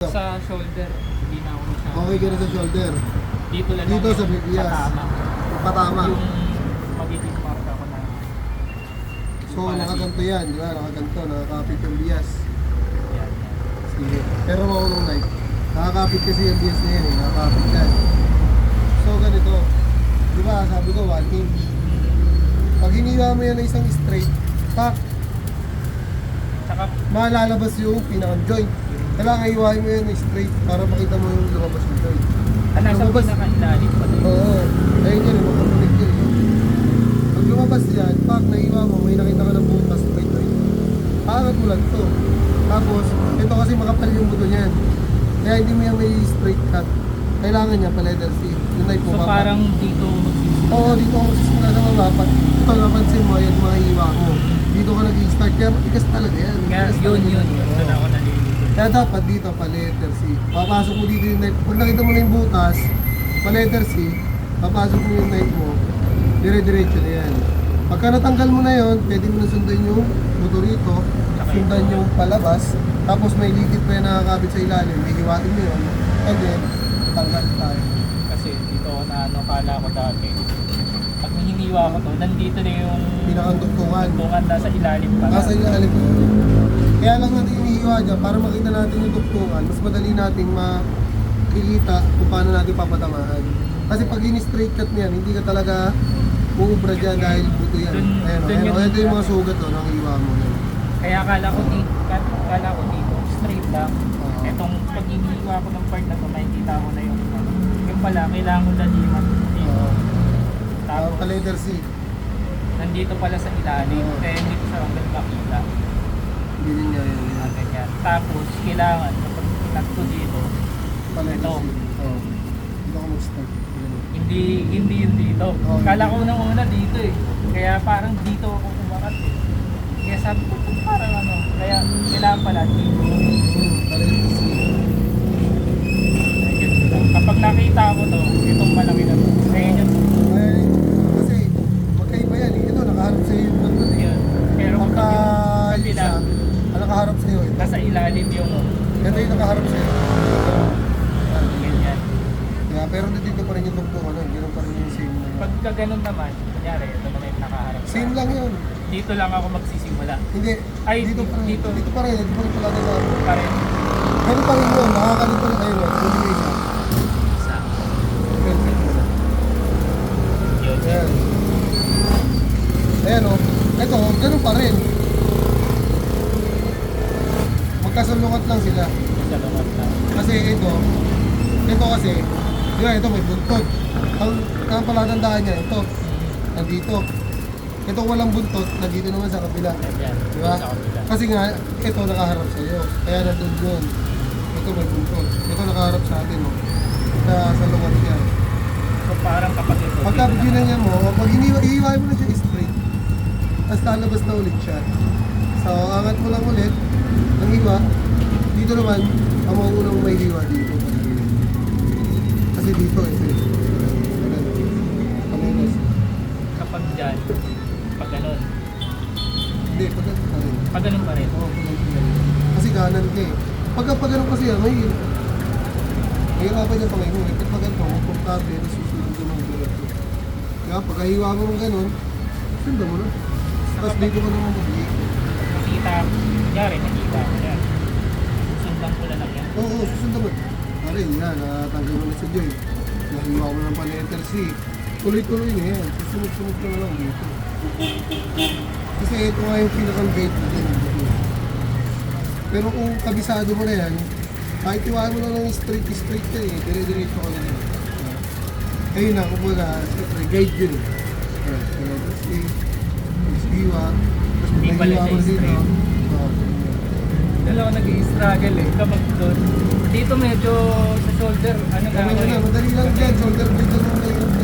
Sa shoulder, hindi na ako masyado. Okay ka na sa shoulder. Dito lang Dito yung sa bibias. patama. Patama. Yung magiging marka ko na. So, nakaganto yan, di ba? Nakaganto, nakakapit yung bias. Yan. Sige. Pero maunong night. Nakakapit kasi yung bias na yan eh. Nakakapit yan. So, ganito. Di ba, sabi ko, 1 inch. Pag hiniwa mo yan na isang straight, tak, Tsaka, malalabas yung pinakang joint. Kailangan iwain mo yan na straight para makita mo yung lumabas yung joint. nasa Lumabas- pinaka-ilalim pa din. Oo. Ayun yan, makakunik yun. Pag lumabas yan, pag naiwa mo, may nakita ka ng butas, straight joint. Paangat mo lang to. Tapos, ito kasi makapal yung buto niyan. Kaya hindi mo yan may straight cut. Kailangan niya pa leather C. Yung type mo So papal. parang dito magsisimula. Oo, dito ako magsisimula sa mga ito, napansin mo, yan mga hiwa ko. Dito ka nag-i-start. Kaya matigas talaga yan. Kaya Matigas yun. talaga Doon ako nalilito. Kaya dapat dito pa letter C. Papasok mo dito yung knife. Pag nakita mo na yung butas, pa letter C, papasok mo yung knife mo, dire-diretso na yan. Pagka natanggal mo na yon, pwede mo na sundan yung motor rito, sundan yung palabas, tapos may ligid pa yung nakakabit sa ilalim, hihiwain mo yun, and then, tanggal tayo. Kasi dito ako na kala ko dati. Pag hiniwa ko to, nandito na yung Pinakandugtungan. tungan nasa ilalim pa. Nasa ilalim mo. Kaya lang natin hinihiwa dyan, para makita natin yung dugtungan, mas madali nating makikita kung paano natin papatamaan. Kasi pag in-straight cut niyan, hindi ka talaga uubra dyan dahil buto yan. Ayan, ito yung mga sugat ng hiwa mo. Yan. Kaya kala ko dito, straight lang. Etong pag hiniwa ko ng part na to, makikita ko na yung yung pala, kailangan ko laliman dito. Tapos, Pa letter C. nandito pala sa ilalim, kaya hindi ko sa hanggang makita. Hindi rin niya yan. Ah, ganyan. Tapos, kailangan, kapag pinagto dito, Pa letter ito. C. Oo. Dito ako mag-start. Ganun. hindi yun dito. Oh, Kala ko nung una dito eh. Kaya parang dito ako kumakat eh. Kaya sabi ko, parang ano, kaya kailangan pala dito. Pa letter C. Kapag nakita ko to, itong malaki na to, kaya yun. Ay, kasi magkaiba yan eh. Ito, nakaharap sa iyo yung nandun eh. Yun. Pero Pagka kapag yung isa, kabila, nakaharap sa iyo ito. nasa ilalim yung Ito yung nakaharap sa iyo. ganyan. Kaya, pero dito pa rin yung tugtong ano, ganoon pa rin yung same na yun. Pagka ganun naman, kunyari, ito naman yung nakaharap. Same lang yun. Dito lang ako magsisimula. Hindi, Ay, dito pa rin. dito. Dito pa rin, dito pa rin pala sa Pa rin. Ganun pa rin yun, nakakalito na kayo. Hindi kayo isa. Isa. Perfect mo na. Yun. Ayan. Ayan o. Ito, ganun pa rin. Magkasalungat lang sila. Dalawat lang. Kasi ito kasi, di ba ito may buntot. Ang palatandaan niya, ito, nandito. Ito walang buntot, nandito naman sa kabila. Ganyan. Di ba? Sa kabila. Kasi nga, ito nakaharap sa iyo. Kaya nandun yun. Ito may buntot. Ito nakaharap sa atin. Oh. Sa lungat niya. So parang kapag ito. Pagka dito biginan na- niya mo, pag ihiwain mo na siya straight, tapos lalabas na ulit siya. So, angat mo lang ulit, ang hiwa, dito naman, ang mauunang may hiwa dito. Kasi dito, ito eh. Pamilas. Kapag dyan, pag ganun. Hindi, pag ganito pa rin. Pag ganun pa rin. Oo, pag ganito pa rin. Kasi kanan ka eh. Pag ganun kasi yan, may hirapan yung kamay mo. Pag ganito, komportable, susunod mo ng ganito. Kaya pag hiwa mo ng ganun, sundan mo na. Tapos dito ka naman mag-iik. Nakita, kunyari, nakita ko yan. Sundan ko lang yan. Oo, susundan mo. Pare, yan, natanggal mo na sa joy. Nahiwa mo ng pa-letter C. Tuloy-tuloy na yan. Susunod-sunod ka na lang dito. Kasi ito nga yung pinakang-bait na din. Pero kung kabisado mo na yan, kahit iwain mo na lang straight ka eh. Dire-diretso ka na din. Ayun na, kumbaga, siyempre, guide yun eh. Letter C. Tapos hiwa. Tapos Hindi pala mahiwa siya mo dito. straight. Oo. Dalawa nag-i-struggle eh. Kapag doon, dito medyo sa shoulder, ano Kaya gagawin? madali lang dyan. Shoulder blade lang